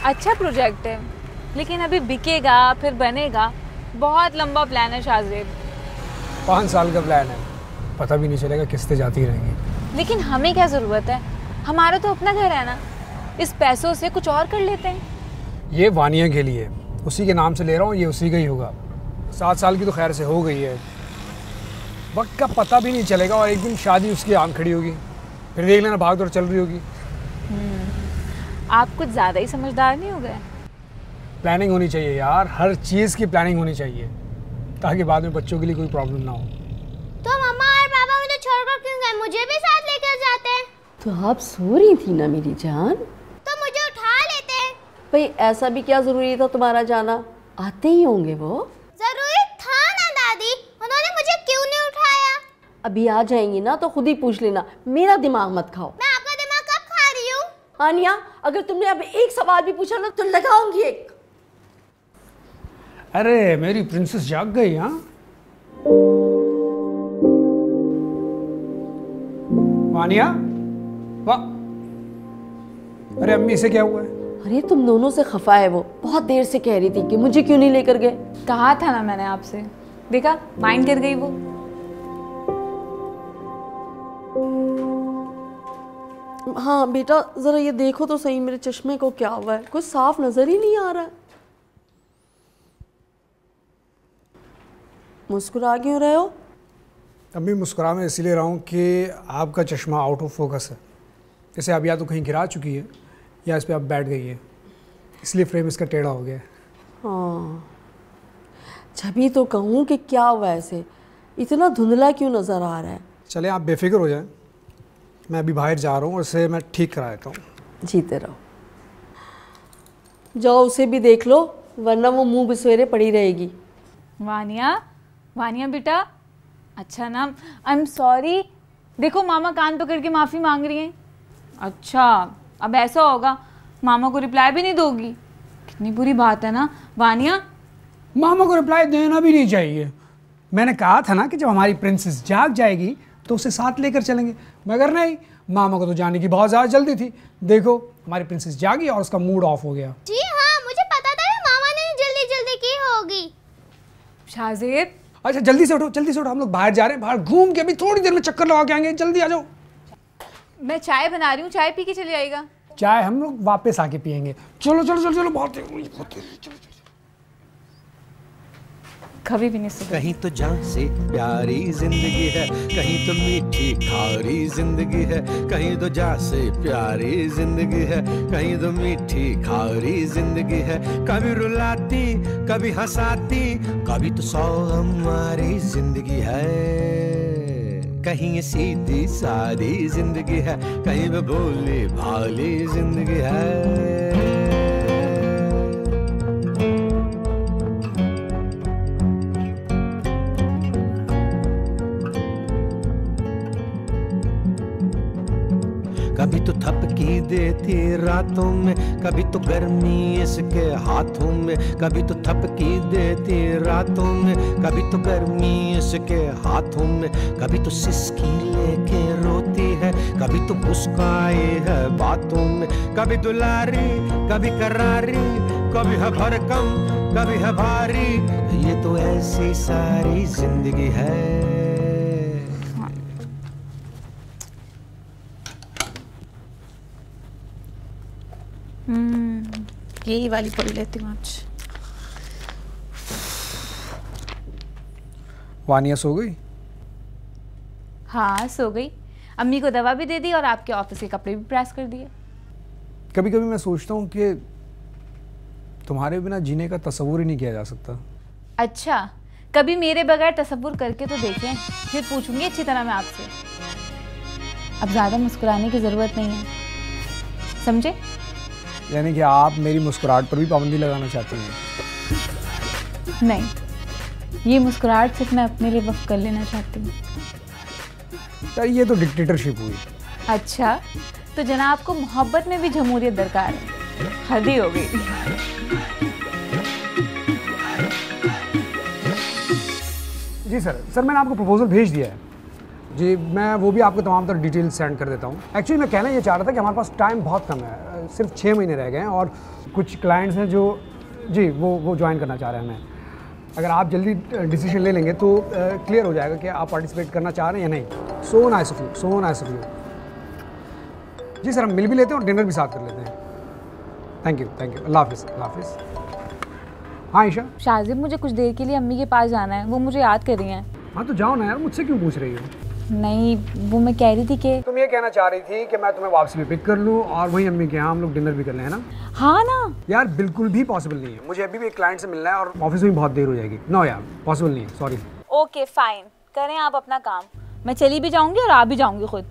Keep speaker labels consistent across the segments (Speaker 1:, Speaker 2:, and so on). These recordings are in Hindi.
Speaker 1: अच्छा प्रोजेक्ट है, लेकिन अभी बिकेगा फिर बनेगा, बहुत लंबा प्लान है शाहजेब।
Speaker 2: 5 साल का प्लान है, पता भी नहीं चलेगा, किस्तें जाती रहेंगी।
Speaker 1: लेकिन हमें क्या ज़रूरत है, हमारा तो अपना घर है ना, इस पैसों से कुछ और कर लेते हैं।
Speaker 2: ये वानिया के लिए, उसी के नाम से ले रहा हूँ, ये उसी का ही होगा। 7 साल की तो खैर से हो गई है, वक्त का पता भी नहीं चलेगा और एक दिन शादी उसकी आंख खड़ी होगी, फिर देख लेना भाग दौड़ चल रही होगी।
Speaker 1: आप कुछ ज़्यादा ही समझदार नहीं हो गए?
Speaker 2: प्लानिंग होनी चाहिए यार, हर चीज़ की प्लानिंग होनी चाहिए, ताकि बाद में बच्चों के लिए कोई प्रॉब्लम ना हो।
Speaker 3: तो मम्मा और पापा मुझे छोड़कर क्यों गए? मुझे भी साथ लेकर जाते।
Speaker 4: तो आप सो रही थी ना मेरी जान,
Speaker 3: तो मुझे उठा लेते।
Speaker 4: भाई ऐसा भी क्या जरूरी था तुम्हारा जाना, आते ही होंगे वो।
Speaker 3: जरूरी था ना दादी, उन्होंने मुझे क्यों नहीं उठाया?
Speaker 4: अभी आ जाएंगी ना तो खुद ही पूछ लेना, मेरा दिमाग मत खाओ।
Speaker 3: मैं आपका दिमाग कब खा रही हूँ?
Speaker 4: आनिया, अगर तुमने अब एक सवाल भी पूछा ना तो लगाऊंगी एक।
Speaker 2: अरे मेरी प्रिंसेस जाग गई। हाँ वानिया, वाह, अरे अम्मी से क्या हुआ है?
Speaker 4: अरे तुम दोनों से खफा है वो, बहुत देर से कह रही थी कि मुझे क्यों नहीं लेकर गए।
Speaker 1: कहा था ना मैंने आपसे, देखा माइंड कर गई वो।
Speaker 4: हाँ बेटा, जरा ये देखो तो सही मेरे चश्मे को क्या हुआ है, कुछ साफ नजर ही नहीं आ रहा है। मुस्कुरा क्यों रहे हो?
Speaker 2: अम्मी मुस्कुरा मैं इसलिए रहा हूँ कि आपका चश्मा आउट ऑफ फोकस है, इसे अब या तो कहीं गिरा चुकी है या इस पर अब बैठ गई है, इसलिए फ्रेम इसका टेढ़ा हो गया है।
Speaker 4: हाँ, जभी तो कहूँ कि क्या हुआ ऐसे, इतना धुंधला क्यों नज़र आ रहा है।
Speaker 2: चले आप बेफिक्र हो जाएं, मैं अभी बाहर जा रहा हूँ और इसे मैं ठीक करा देता हूँ।
Speaker 4: जीते रहो, जाओ उसे भी देख लो, वरना वो मुंह बिसवेरे पड़ी रहेगी।
Speaker 1: वानिया, वानिया बेटा, अच्छा ना, आई एम सॉरी। देखो मामा कान पकड़ के माफ़ी मांग रही हैं। अच्छा, अब ऐसा होगा मामा को रिप्लाई भी नहीं दोगी? कितनी बुरी बात है ना वानिया।
Speaker 2: मामा को रिप्लाई देना भी नहीं चाहिए, मैंने कहा था ना कि जब हमारी प्रिंसेस जाग जाएगी तो उसे साथ लेकर चलेंगे, मगर नहीं, मामा को तो जाने की बहुत ज़्यादा जल्दी थी। देखो हमारी प्रिंसेस जागी और उसका मूड ऑफ हो गया।
Speaker 3: जी हाँ, मुझे पता था कि मामा ने जल्दी जल्दी की होगी।
Speaker 1: शाहजेब,
Speaker 2: अच्छा जल्दी से उठो, जल्दी से उठो, हम लोग बाहर जा रहे हैं, बाहर घूम के अभी थोड़ी देर में चक्कर लगा के आएंगे, जल्दी आ जाओ।
Speaker 1: मैं चाय बना रही हूँ, चाय पी के चले आएगा।
Speaker 2: चाय हम लोग वापस आके पियेंगे। चलो चलो चलो चलो, बहुत चलो।
Speaker 1: कभी भी नहीं सुना।
Speaker 5: कहीं तो जान से प्यारी जिंदगी है, कहीं तो मीठी खारी जिंदगी है, कहीं तो जान से प्यारी जिंदगी है, कहीं तो मीठी खारी जिंदगी है। कभी रुलाती कभी हंसाती, कभी तो सौ हमारी जिंदगी है। कहीं ये सीधी सादी जिंदगी है, कहीं वो भोली भाली जिंदगी है। कभी तो थपकी देती रातों में, कभी तो गर्मी इसके हाथों में, कभी तो थपकी देती रातों में, कभी तो गर्मी इसके हाथों में, कभी तो सिसकी लेके रोती है, कभी तो मुस्काए है बातों में, कभी दुलारी कभी करारी, कभी है भरकम कभी है भारी, ये तो ऐसी सारी जिंदगी है।
Speaker 1: यही वाली पढ़ लेती हूँ आज।
Speaker 2: वानिया सो गई?
Speaker 1: हाँ सो गई, अम्मी को दवा भी दे दी और आपके ऑफिस के कपड़े भी प्रेस कर दिए।
Speaker 2: कभी कभी मैं सोचता हूँ कि तुम्हारे बिना जीने का तसव्वुर ही नहीं किया जा सकता।
Speaker 1: अच्छा, कभी मेरे बगैर तसव्वुर करके तो देखें, फिर पूछूंगी अच्छी तरह मैं आपसे। अब ज़्यादा मुस्कुराने की ज़रूरत नहीं है, समझे?
Speaker 2: यानी कि आप मेरी मुस्कुराहट पर भी पाबंदी लगाना चाहती हैं?
Speaker 1: नहीं, ये मुस्कुराहट सिर्फ मैं अपने लिए वक्त कर लेना चाहती हूँ।
Speaker 2: यार ये तो डिक्टेटरशिप हुई।
Speaker 1: अच्छा, तो जनाब को मोहब्बत में भी जमहूरियत दरकार है, हद ही हो गई।
Speaker 2: जी सर मैंने आपको प्रपोजल भेज दिया है जी, मैं वो भी आपको तमाम तरह डिटेल सेंड कर देता हूँ। एक्चुअली मैं कहना ये चाह रहा था कि हमारे पास टाइम बहुत कम है, सिर्फ 6 महीने रह गए हैं और कुछ क्लाइंट्स हैं जो जी वो ज्वाइन करना चाह रहे हैं हमें। अगर आप जल्दी डिसीजन ले लेंगे तो क्लियर हो जाएगा कि आप पार्टिसिपेट करना चाह रहे हैं या नहीं। So nice of you, so nice of you. जी सर, हम मिल भी लेते हैं और डिनर भी साथ कर लेते हैं। थैंक यू, अल्लाह हाफिज़, अल्लाह हाफिज़। हाँ ईशा।
Speaker 1: शाजिब, मुझे कुछ देर के लिए अम्मी के पास जाना है, वो मुझे याद कर रही हैं।
Speaker 2: हाँ तो जाओ ना यार, मुझसे क्यों पूछ रही हो?
Speaker 1: नहीं, वो मैं कह रही थी कि
Speaker 2: तुम ये कहना चाह रही थी कि मैं तुम्हें वापसी में पिक कर लूँ और वहीं अम्मी के यहाँ हम लोग डिनर भी कर लें, है ना?
Speaker 1: हाँ ना
Speaker 2: यार बिल्कुल भी पॉसिबल नहीं है, मुझे अभी भी एक क्लाइंट से मिलना है और ऑफिस में बहुत देर हो जाएगी। नो यार, पॉसिबल नहीं है, सॉरी।
Speaker 1: ओके फाइन, करें आप अपना काम, मैं चली भी जाऊंगी और आ भी जाऊंगी खुद।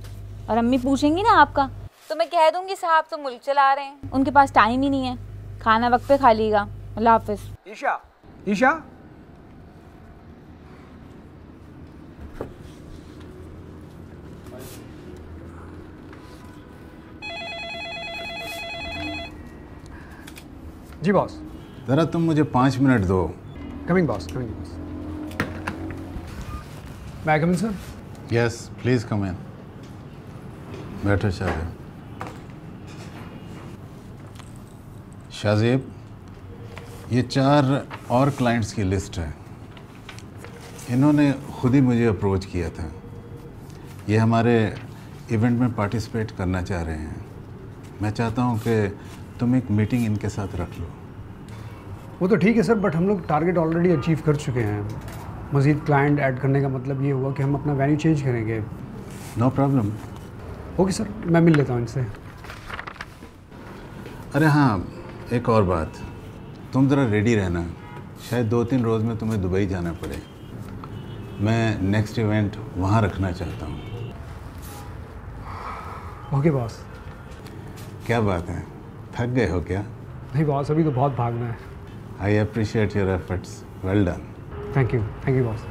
Speaker 1: और अम्मी पूछेंगी ना आपका तो मैं कह दूंगी साहब तो मुल्क चला रहे हैं, उनके पास टाइम ही नहीं है, खाना वक्त पे खा लीजिएगा। अल्लाह हाफिज़।
Speaker 2: ईशा, ईशा। जी बॉस।
Speaker 6: ज़रा तुम मुझे 5 मिनट दो।
Speaker 2: Coming boss, coming boss. मैं coming sir?
Speaker 6: Yes please come in. बैठो शाहजेब। शाहजेब, ये 4 और क्लाइंट्स की लिस्ट है। इन्होंने खुद ही मुझे अप्रोच किया था। ये हमारे इवेंट में पार्टिसिपेट करना चाह रहे हैं। मैं चाहता हूँ कि तुम एक मीटिंग इनके साथ रख लो।
Speaker 2: वो तो ठीक है सर, बट हम लोग टारगेट ऑलरेडी अचीव कर चुके हैं। मज़ीद क्लाइंट ऐड करने का मतलब ये हुआ कि हम अपना वेन्यू चेंज करेंगे।
Speaker 6: No problem.
Speaker 2: ओके सर, मैं मिल लेता हूँ इनसे।
Speaker 6: अरे हाँ, एक और बात, तुम ज़रा रेडी रहना। शायद 2-3 रोज़ में तुम्हें दुबई जाना पड़े। मैं नेक्स्ट इवेंट वहाँ रखना चाहता हूँ।
Speaker 2: Okay boss.
Speaker 6: क्या बात है, थक गए हो क्या?
Speaker 2: नहीं बॉस, अभी तो बहुत भागना है।
Speaker 6: I appreciate your efforts, well done.
Speaker 2: Thank you boss.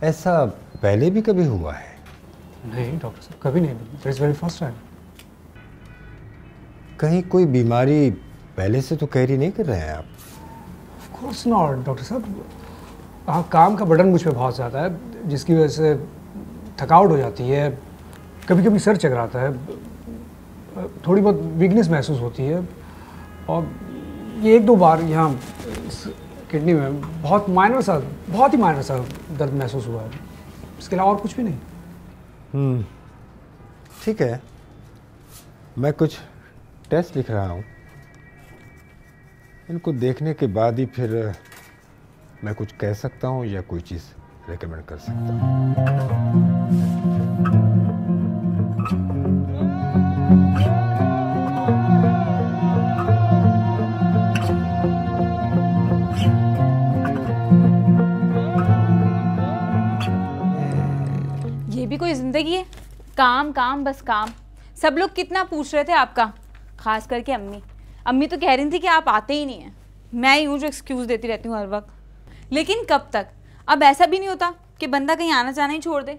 Speaker 7: ऐसा पहले भी कभी हुआ है?
Speaker 2: नहीं डॉक्टर साहब, कभी नहीं। This very first time.
Speaker 7: कहीं कोई बीमारी पहले से तो कैरी नहीं कर रहे हैं आप?
Speaker 2: ऑफ कोर्स नॉट डॉक्टर साहब। हाँ, काम का बर्डन मुझ पे बहुत ज़्यादा है, जिसकी वजह से थकावट हो जाती है, कभी कभी सर चकराता है, थोड़ी बहुत वीकनेस महसूस होती है, और ये 1-2 बार यहाँ किडनी में बहुत ही माइनर सा दर्द महसूस हुआ है। इसके अलावा और कुछ भी नहीं।
Speaker 7: ठीक है, मैं कुछ टेस्ट लिख रहा हूँ। इनको देखने के बाद ही फिर मैं कुछ कह सकता हूँ या कोई चीज़ रेकमेंड कर सकता हूँ।
Speaker 1: ये भी कोई ज़िंदगी है? काम काम बस काम। सब लोग कितना पूछ रहे थे आपका, खास करके अम्मी तो कह रही थी कि आप आते ही नहीं हैं। मैं ही हूँ जो एक्सक्यूज़ देती रहती हूँ हर वक्त। लेकिन कब तक? अब ऐसा भी नहीं होता कि बंदा कहीं आना जाना ही छोड़ दे।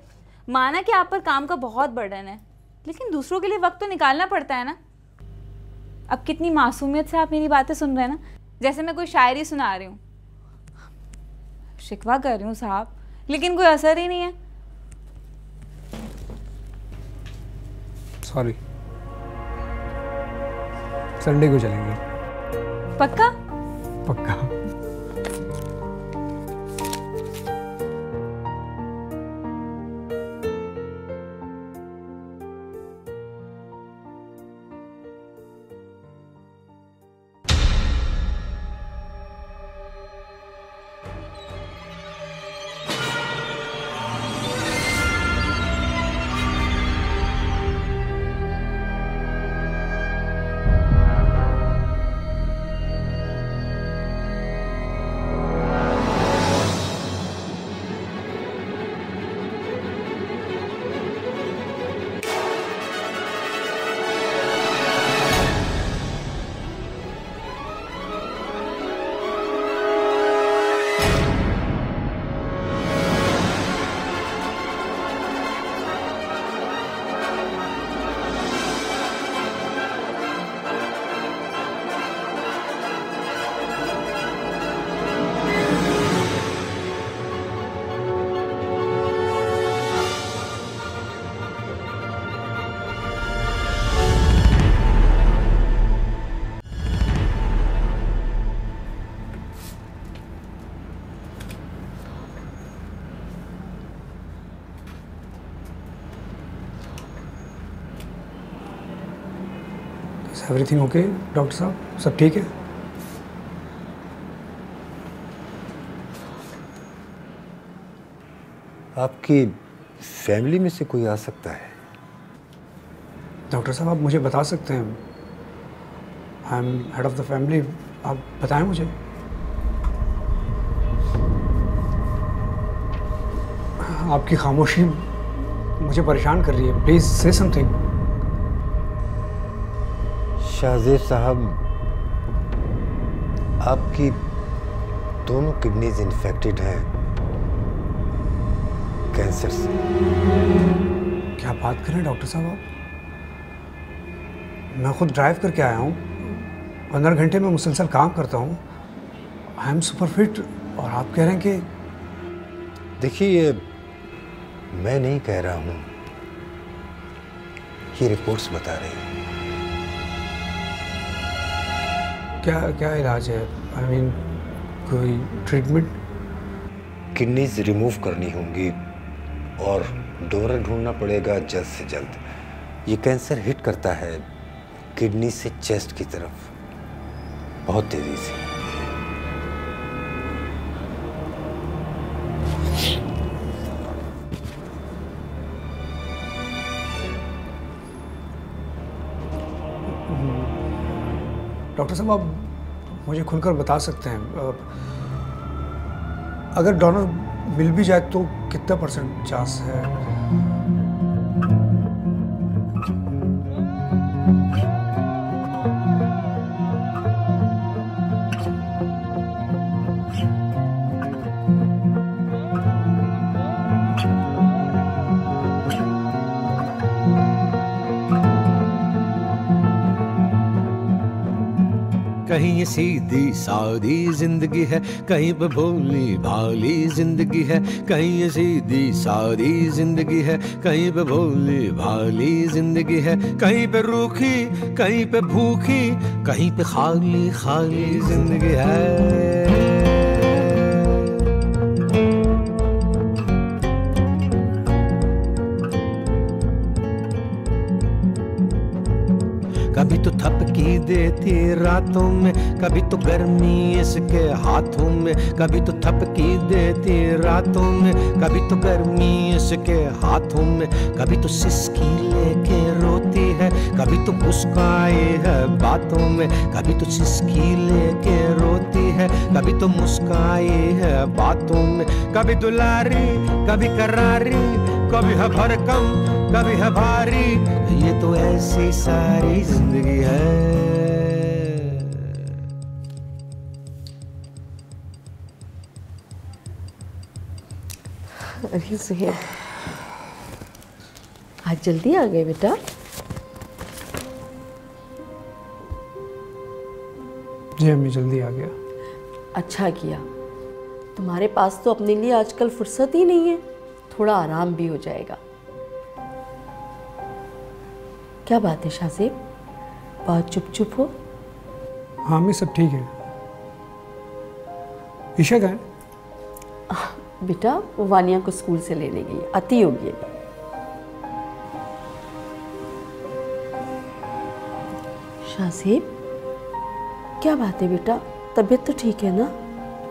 Speaker 1: माना कि आप पर काम का बहुत बर्डन है, लेकिन दूसरों के लिए वक्त तो निकालना पड़ता है ना। अब कितनी मासूमियत से आप मेरी बातें सुन रहे हैं ना, जैसे मैं कोई शायरी सुना रही हूँ। शिकवा कर रही हूँ साहब, लेकिन कोई असर ही नहीं है।
Speaker 2: सॉरी, संडे को चलेंगे।
Speaker 1: पक्का?
Speaker 2: पक्का। एवरीथिंग ओके डॉक्टर साहब, सब ठीक है?
Speaker 7: आपकी फैमिली में से कोई आ सकता है?
Speaker 2: डॉक्टर साहब आप मुझे बता सकते हैं, I am head of the family, आप बताएं मुझे। आपकी खामोशी मुझे परेशान कर रही है, प्लीज से समथिंग।
Speaker 7: शाहजेब साहब, आपकी दोनों किडनीज इन्फेक्टेड हैं कैंसर से।
Speaker 2: क्या बात कर रहे हैं डॉक्टर साहब आप? मैं खुद ड्राइव करके आया हूँ, 15 घंटे में मुसलसल काम करता हूँ, आई एम सुपर फिट, और आप कह रहे हैं कि।
Speaker 7: देखिए, मैं नहीं कह रहा हूँ, ये रिपोर्ट्स बता रही हैं।
Speaker 2: क्या क्या इलाज है? आई मीन कोई ट्रीटमेंट?
Speaker 7: किडनीज रिमूव करनी होंगी और डोनर ढूंढना पड़ेगा जल्द से जल्द। ये कैंसर हिट करता है किडनी से चेस्ट की तरफ बहुत तेजी से।
Speaker 2: डॉक्टर साहब आप मुझे खुलकर बता सकते हैं, अगर डोनर मिल भी जाए तो कितना % चांस है?
Speaker 5: कहीं ये सीधी सादी जिंदगी है, कहीं पे भोली भाली जिंदगी है। कहीं ये सीधी सादी जिंदगी है, कहीं पे भोली भाली जिंदगी है। कहीं पे रूखी, कहीं पे भूखी, कहीं पे खाली खाली जिंदगी है। कभी तो थपकी देती रातों में, कभी तो गर्मी इसके हाथों में। कभी तो थपकी देती रातों में, कभी तो गर्मी इसके हाथों में। कभी तो सिसकी लेके रोती है, कभी तो मुस्काए है बातों में। कभी तो सिसकी लेके रोती है, कभी तो मुस्काए है बातों में। कभी दुलारी, कभी करारी, कभी है भरकम, कभी है भारी। ये तो ऐसी सारी जिंदगी है।
Speaker 4: अरे सुहेल, आज जल्दी आ गए बेटा?
Speaker 2: जी अम्मी, जल्दी आ गया।
Speaker 4: अच्छा किया, तुम्हारे पास तो अपने लिए आजकल फुर्सत ही नहीं है, थोड़ा आराम भी हो जाएगा। क्या बात है शाहज़ेब, बहुत चुप चुप हो?
Speaker 2: हाँ अम्मी, सब ठीक है। ईशा कहाँ है?
Speaker 4: बेटा वो वानिया को स्कूल से लेने गई, आती होगी अभी। शाहज़ेब क्या बात है बेटा, तबीयत तो ठीक है ना?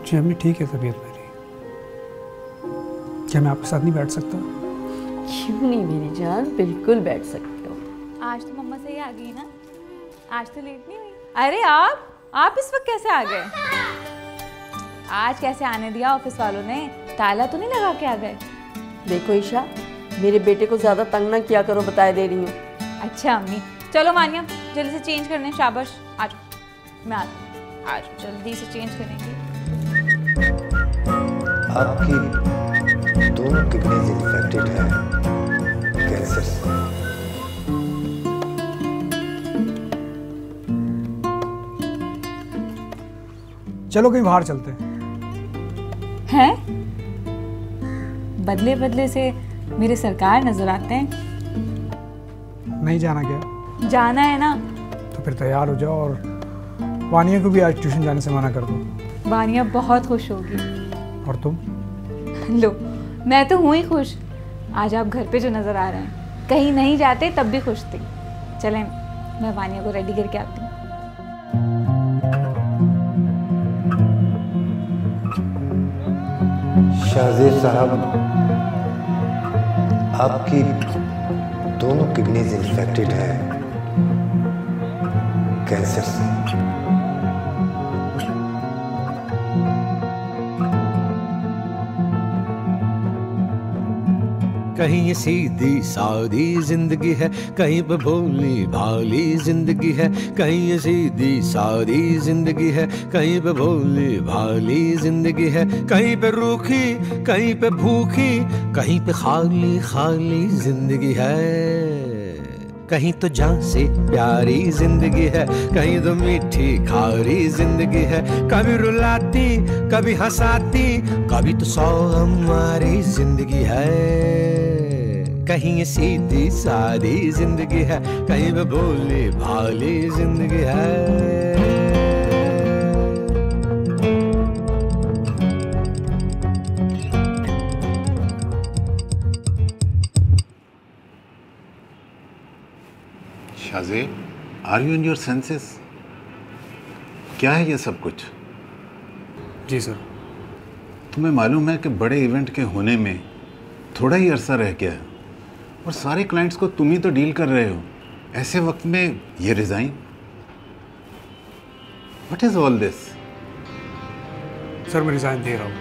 Speaker 2: जी अम्मी, ठीक है तबीयत मेरी। क्या मैं आपके साथ नहीं बैठ सकता?
Speaker 4: क्यों नहीं मेरी जान, बिल्कुल बैठ सकते हो।
Speaker 1: आज तो मम्मा सही आ गई ना, आज तो लेट नहीं हुई। अरे आप इस वक्त कैसे आ गए? आज कैसे आने दिया ऑफिस वालों ने? ताला तो नहीं लगा के आ गए?
Speaker 4: देखो ईशा, मेरे बेटे को ज़्यादा तंग ना किया करो, बताए दे रही हूँ।
Speaker 1: अच्छा अम्मी, चलो मानिया जल्दी से चेंज करने, शाबाश आज मैं आती हूँ, आज जल्दी से चेंज करेंगे।
Speaker 7: आपकी दोनों किडनीज इन्फेक्टेड है कैंसर से।
Speaker 2: चलो कहीं बाहर चलते हैं।
Speaker 1: हैं? बदले बदले से मेरे सरकार नजर आते हैं।
Speaker 2: नहीं जाना क्या?
Speaker 1: जाना है ना।
Speaker 2: तो फिर तैयार हो जाओ और वानिया को भी आज ट्यूशन जाने से मना कर दो।
Speaker 1: वानिया बहुत खुश होगी।
Speaker 2: और तुम?
Speaker 1: लो, मैं तो हूँ ही खुश। आज आप घर पे जो नजर आ रहे हैं, कहीं नहीं जाते तब भी खुश थी। चलें, मैं वानिया को रेडी करके आती हूँ।
Speaker 7: शाहज़ेब साहब, आपकी दोनों किडनीज इन्फेक्टेड है कैंसर से।
Speaker 5: कहीं ये सीधी सादी जिंदगी है, कहीं पे भोली भाली जिंदगी है। कहीं ये सीधी सादी जिंदगी है, कहीं पे भोली भाली जिंदगी है। कहीं पे रूखी, कहीं पे भूखी, कहीं पे खाली खाली जिंदगी है। कहीं तो जान से प्यारी जिंदगी है, कहीं तो मीठी खारी जिंदगी है। कभी रुलाती, कभी हंसाती, कभी तो सौ हमारी जिंदगी है। कहीं ये सीधी सादी जिंदगी है, कहीं पे भोली भाली जिंदगी है।
Speaker 6: Shahzeb, are you in your senses? क्या है ये सब कुछ?
Speaker 2: जी सर।
Speaker 6: तुम्हें मालूम है कि बड़े इवेंट के होने में थोड़ा ही अरसा रह गया है और सारे क्लाइंट्स को तुम ही तो डील कर रहे हो। ऐसे वक्त में ये resign? What is all this?
Speaker 2: Sir मैं रिज़ाइन दे रहा हूँ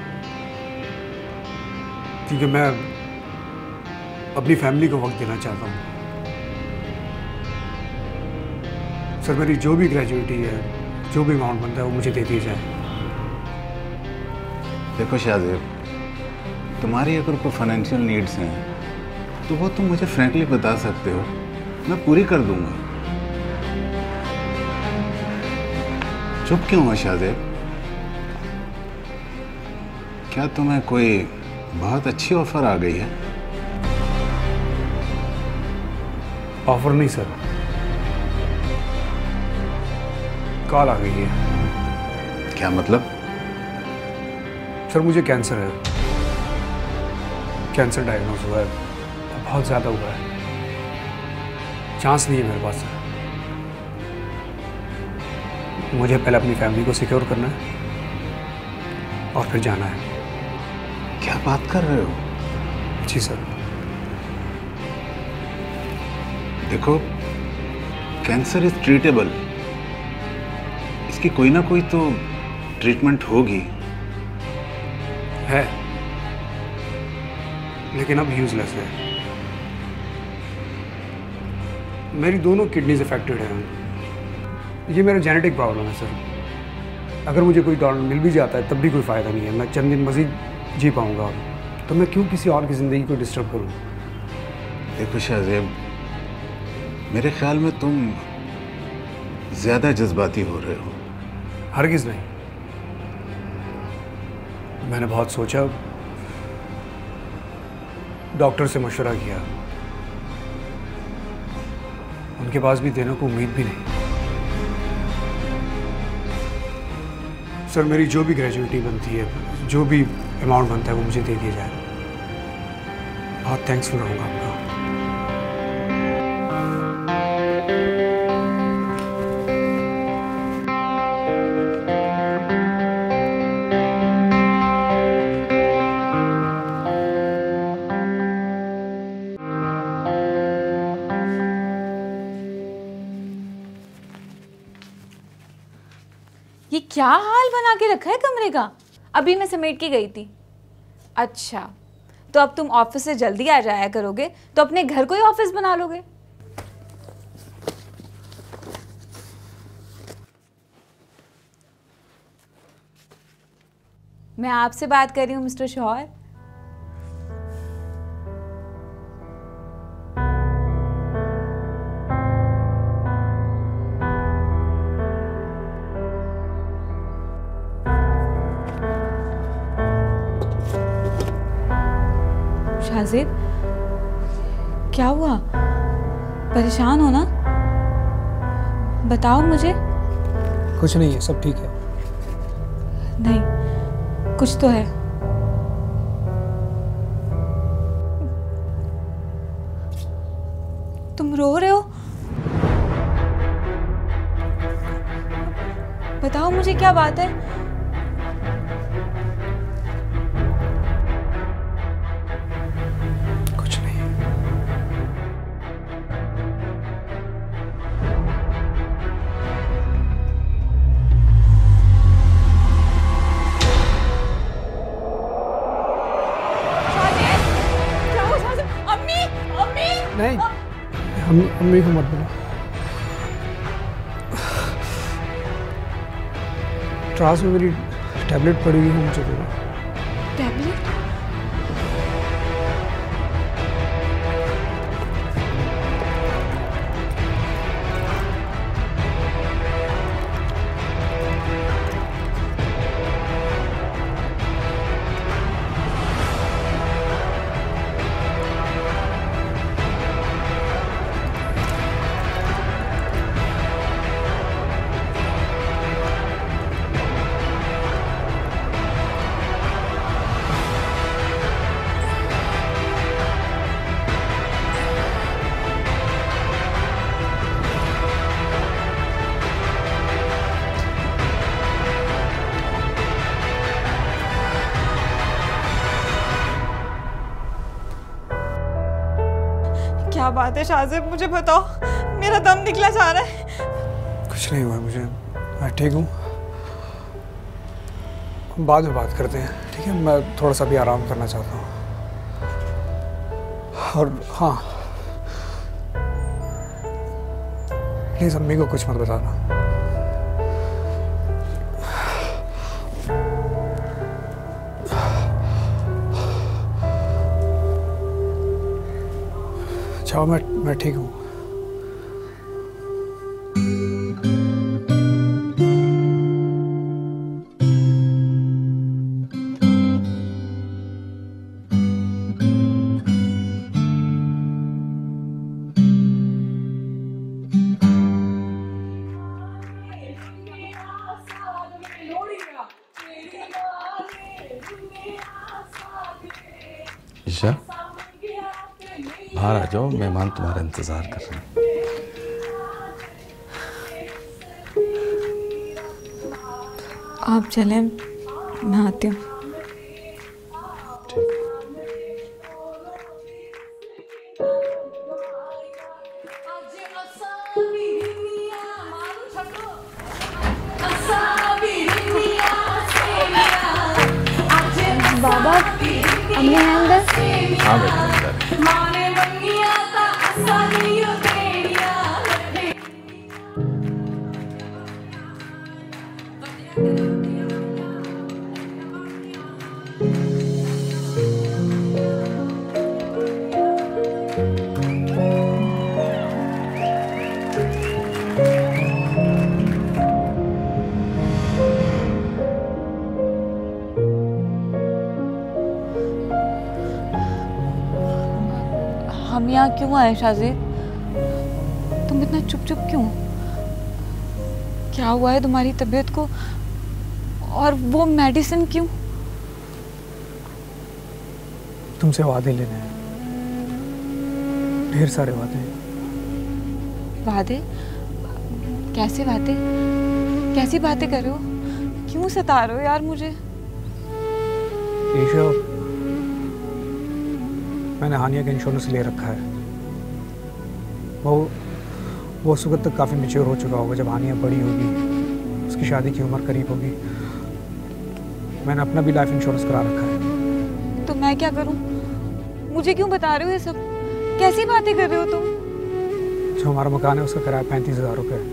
Speaker 2: क्योंकि मैं अपनी फैमिली को वक्त देना चाहता हूँ। सर मेरी जो भी ग्रेजुएटी है, जो भी अमाउंट बनता है वो मुझे दे दी जाए।
Speaker 6: देखो शाहज़ेब, तुम्हारी अगर कोई फाइनेंशियल नीड्स हैं तो वो तुम मुझे फ्रैंकली बता सकते हो, मैं पूरी कर दूंगा। चुप क्यों हो शाहज़ेब? क्या तुम्हें कोई बहुत अच्छी ऑफर आ गई है?
Speaker 2: ऑफर नहीं सर, कॉल आ गई है।
Speaker 6: क्या मतलब?
Speaker 2: सर मुझे कैंसर है, कैंसर डायग्नोज हुआ है, बहुत ज़्यादा हुआ है, चांस नहीं है मेरे पास। मुझे पहले अपनी फैमिली को सिक्योर करना है और फिर जाना है।
Speaker 6: क्या बात कर रहे हो?
Speaker 2: जी सर।
Speaker 6: देखो, कैंसर इज ट्रीटेबल, इसकी कोई ना कोई तो ट्रीटमेंट होगी।
Speaker 2: है, लेकिन अब यूजलेस है। मेरी दोनों किडनीज अफेक्टेड हैं। ये मेरा जेनेटिक प्रॉब्लम है सर। अगर मुझे कोई डॉक्टर मिल भी जाता है तब भी कोई फ़ायदा नहीं है। मैं चंद दिन मज़ीद जी पाऊंगा, तो मैं क्यों किसी और की ज़िंदगी को डिस्टर्ब करूं?
Speaker 6: देखो शाहज़ेब, मेरे ख्याल में तुम ज़्यादा जज्बाती हो रहे हो।
Speaker 2: हरगिज़ नहीं। मैंने बहुत सोचा, डॉक्टर से मशवरा किया, उनके पास भी देने को उम्मीद भी नहीं। सर मेरी जो भी ग्रेजुएटी बनती है, जो भी अमाउंट बनता है वो मुझे दे दिया जाए। बहुत थैंक्सफुल रहूँगा आपका।
Speaker 1: ये क्या हाल बना के रखा है कमरे का? अभी मैं समेट के गई थी। अच्छा, तो अब तुम ऑफिस से जल्दी आ जाया करोगे तो अपने घर को ही ऑफिस बना लोगे। मैं आपसे बात कर रही हूँ मिस्टर शौहर। शाजिद, क्या हुआ? परेशान हो ना? बताओ मुझे।
Speaker 2: कुछ नहीं है, सब ठीक है।
Speaker 1: नहीं, कुछ तो है। तुम रो रहे हो? बताओ मुझे क्या बात है?
Speaker 2: कुछ नहीं।
Speaker 1: क्या हुआ शाजिद? अम्मी, अम्मी।
Speaker 2: नहीं, अम्मी को मत बुला। ट्रांस में मेरी टैबलेट पड़ी हुई है, मुझे दे दो।
Speaker 1: टैबलेट? क्या बात है शाजिद, मुझे बताओ, मेरा दम निकला जा रहा है।
Speaker 2: कुछ नहीं हुआ मुझे, मैं ठीक हूँ। हम बाद में बात करते हैं, ठीक है? मैं थोड़ा सा भी आराम करना चाहता हूँ। और हाँ, प्लीज़ अम्मी को कुछ मत बताना। जाओ, मैं ठीक हूँ।
Speaker 8: ईशा, बाहर आ जाओ, मेहमान तुम्हारा इंतजार कर रहे हैं।
Speaker 1: आप चलें, मैं आती हूँ।
Speaker 3: बाबा, अम्मी है अंदर?
Speaker 8: हाँ बेटा, अंदर है।
Speaker 1: हम यहाँ क्यों आए शाजिद? तुम इतना चुप चुप क्यों? क्या हुआ है तुम्हारी तबीयत को? और वो मेडिसिन क्यों?
Speaker 2: तुमसे वादे लेने हैं, ढेर सारे वादे।
Speaker 1: वादे? कैसे वादे? कैसी बातें कर रहे हो? क्यों सता रहे हो यार मुझे?
Speaker 2: ईशा, मैंने हानिया का इंश्योरेंस ले रखा है। वो उस वक्त तक काफ़ी मैच्योर हो चुका होगा। जब हानिया बड़ी होगी, उसकी शादी की उम्र करीब होगी, मैंने अपना भी लाइफ इंश्योरेंस करा रखा है।
Speaker 1: तो मैं क्या करूं? मुझे क्यों बता रहे हो ये सब? कैसी बातें कर रहे हो तुम?
Speaker 2: जो हमारा मकान है उसका किराया 35,000 रुपये है,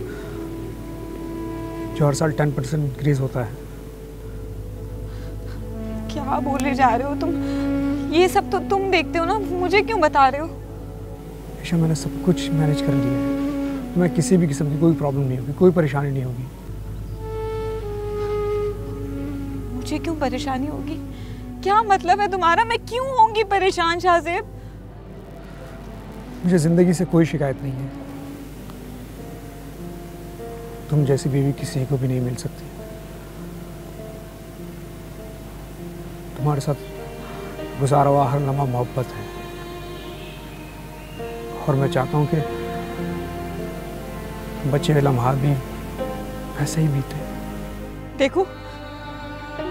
Speaker 2: जो हर साल 10% इंक्रीज होता है।
Speaker 1: क्या बोले जा रहे हो तुम? ये सब तो तुम देखते हो ना, मुझे क्यों बता रहे हो?
Speaker 2: ईशा, मैंने सब कुछ मैनेज कर लिया है। तुम्हें किसी भी किस्म की कोई प्रॉब्लम नहीं होगी, कोई परेशानी नहीं होगी।
Speaker 1: मुझे क्यों परेशानी होगी? क्या मतलब है तुम्हारा? मैं क्यों होंगी परेशान शाहजेब?
Speaker 2: मुझे जिंदगी से कोई शिकायत नहीं है। तुम जैसी बीवी किसी को भी नहीं मिल सकती। तुम्हारे साथ गुजारा हुआ हर लम्हा मोहब्बत है, और मैं चाहता हूं कि बचे हुए लम्हा भी ऐसे ही बीते।
Speaker 1: देखो,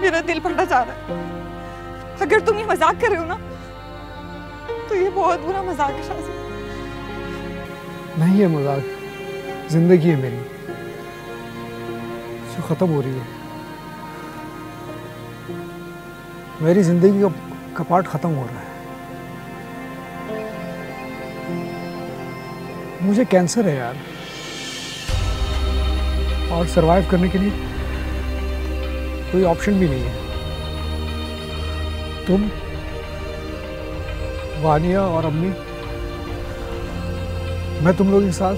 Speaker 1: मेरा दिल फटा जा रहा है। अगर तुम ये मजाक कर रहे हो ना, तो ये बहुत बुरा मजाक है शाहजेब।
Speaker 2: नहीं है मजाक, जिंदगी है मेरी जो खत्म हो रही है। मेरी जिंदगी का कपाट खत्म हो रहा है। मुझे कैंसर है यार, और सरवाइव करने के लिए कोई ऑप्शन भी नहीं है। तुम, वानिया और अम्मी, मैं तुम लोगों के साथ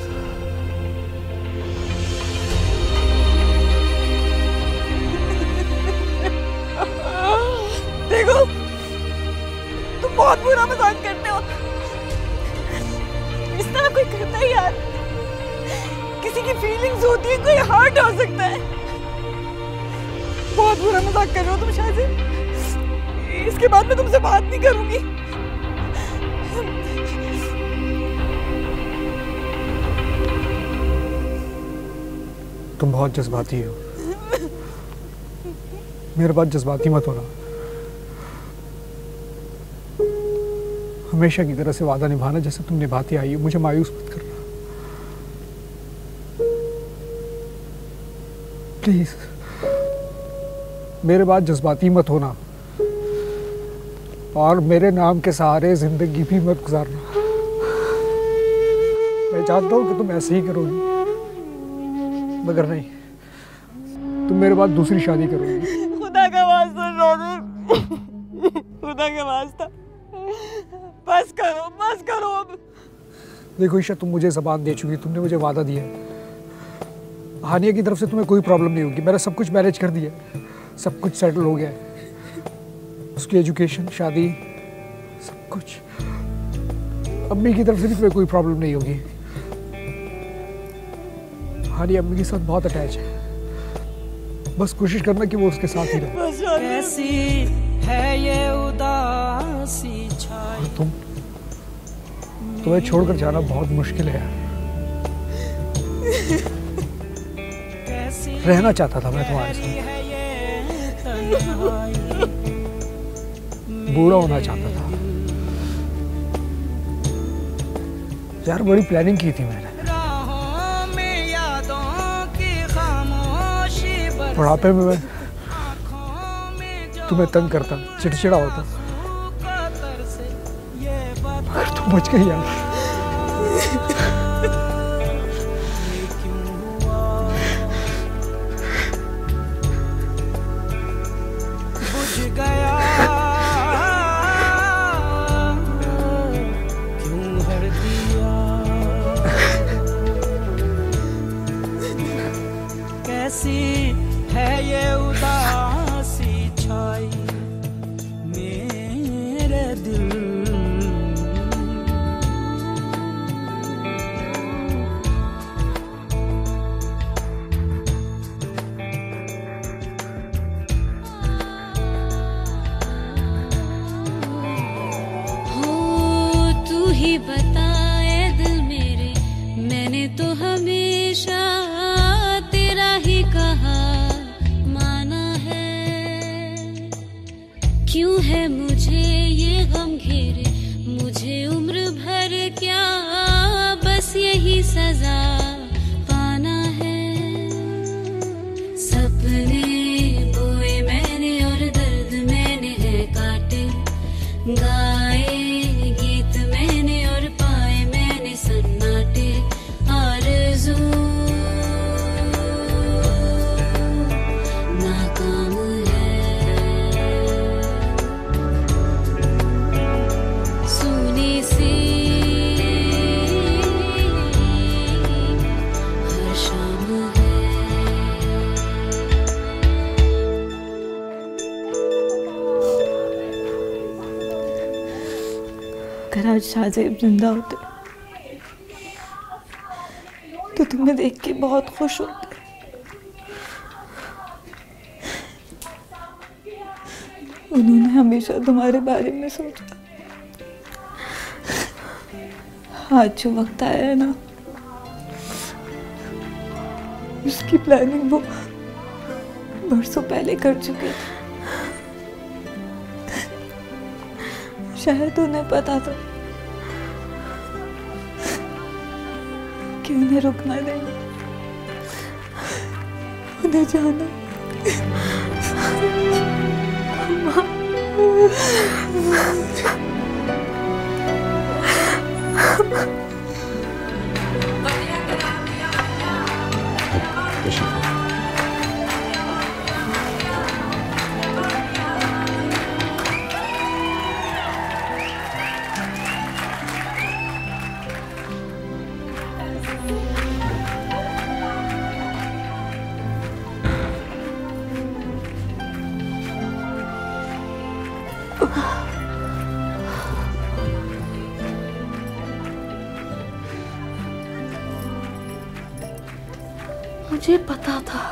Speaker 1: देखो, तुम बहुत बुरा मजाक करते हो। इस तरह कोई करता है यार? किसी की फीलिंग्स होती है, कोई हर्ट हो सकता है। बहुत बुरा मजाक कर रहे हो तुम शायद। इसके बाद मैं तुमसे बात नहीं करूंगी।
Speaker 2: तुम बहुत जज्बाती हो, मेरे बात जज्बाती मत होना। हमेशा की तरह से वादा निभाना जैसे तुम निभाती आई हो। मुझे मायूस मत करना प्लीज। मेरे बात जज्बाती मत होना, और मेरे नाम के सहारे जिंदगी भी मत गुजारना। मैं जानता हूं कि तुम ऐसे ही करोगी, मगर नहीं, तुम मेरे बाद दूसरी शादी करोगी।
Speaker 1: खुदा का वास्ता रोज़, खुदा का वास्ता, बस करो अब।
Speaker 2: देखो ईशा, तुम मुझे ज़बान दे चुकी, तुमने मुझे वादा दिया। हानिया की तरफ से तुम्हें कोई प्रॉब्लम नहीं होगी। मैंने सब कुछ मैनेज कर दिया, सब कुछ सेटल हो गया है। उसकी एजुकेशन, शादी, सब कुछ। अम्मी की तरफ से भी तुम्हें कोई प्रॉब्लम नहीं होगी। हानिया अम्मी के साथ बहुत अटैच है। बस कोशिश करना कि वो उसके साथ ही रहे।
Speaker 9: कैसी है ये उदासी छाई।
Speaker 2: और तुम्हें छोड़कर जाना बहुत मुश्किल है यार। रहना चाहता था मैं तुम्हारे साथ, बूढ़ा होना चाहता था यार। बड़ी प्लानिंग की थी मैंने। बुढ़ापे में मैं तुम्हें तंग करता, चिड़चिड़ा होता, मगर तुम बच गई यार।
Speaker 9: कैसी है ये उदासी छाई मेरे दिल
Speaker 10: क्यों है मुझे ये गम घेरे, मुझे उम्र भर क्या बस यही सजा पाना है। सपने बोए मैंने और दर्द मैंने है काटे, गाए गीत मैंने और पाए मैंने सन्नाटे। आरज़ू नाकाम है, सुनी सी हर शाम है।
Speaker 1: अगर आज शाहज़ेब जिंदा होते तो तुम्हें देख के बहुत खुश होते। उन्होंने हमेशा तुम्हारे बारे में सोचा। आज जो वक्त आया है ना, उसकी प्लानिंग वो बरसों पहले कर चुके थे। शायद उन्हें पता था कि उन्हें रुकना नहीं, उन्हें जाना।
Speaker 4: मुझे पता था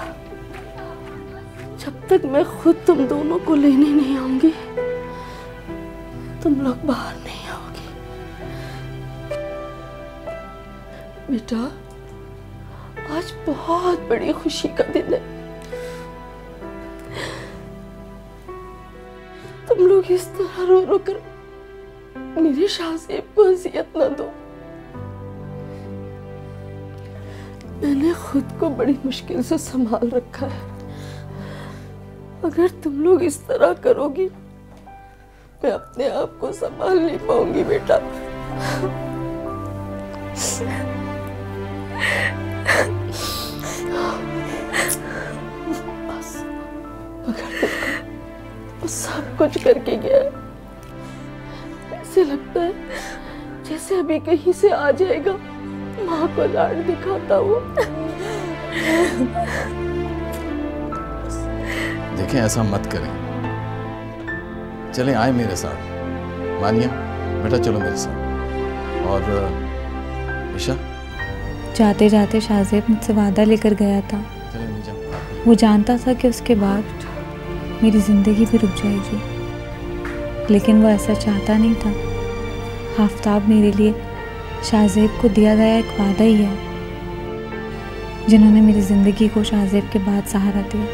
Speaker 4: जब तक मैं खुद तुम दोनों को लेने नहीं आऊंगी तुम लोग बाहर नहीं आओगे। बेटा, आज बहुत बड़ी खुशी का दिन है। तुम लोग इस तरह रो रो कर मेरे शाहज़ेब को अज़ियत न दो। मैंने खुद को बड़ी मुश्किल से संभाल रखा है। अगर तुम लोग इस तरह करोगी मैं अपने आप को संभाल नहीं पाऊंगी बेटा। बस अगर वो सब कुछ करके गया, ऐसे लगता है जैसे अभी कहीं से आ जाएगा, माँ को लाड दिखाता हूँ।
Speaker 8: देखें, ऐसा मत करें। चलें, आए मेरे साथ। मानिया बेटा, चलो मेरे साथ। और ईशा,
Speaker 1: जाते जाते शाहज़ेब मुझसे वादा लेकर गया था।
Speaker 8: चलें नीचे।
Speaker 1: वो जानता था कि उसके बाद मेरी ज़िंदगी भी रुक जाएगी, लेकिन वो ऐसा चाहता नहीं था। आफताब मेरे लिए शाहज़ेब को दिया गया एक वादा ही है, जिन्होंने मेरी ज़िंदगी को शाहज़ेब के बाद सहारा दिया।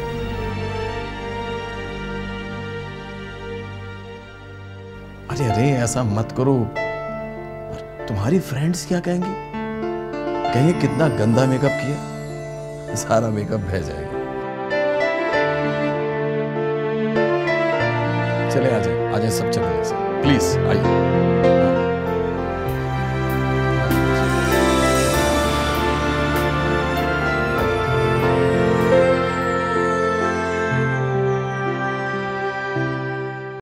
Speaker 8: अरे अरे, ऐसा मत करो। तुम्हारी फ्रेंड्स क्या कहेंगी? कहेंगे कितना गंदा मेकअप किया। सारा मेकअप बह जाएगा। चले, आ जाए सब, चले प्लीज आइए।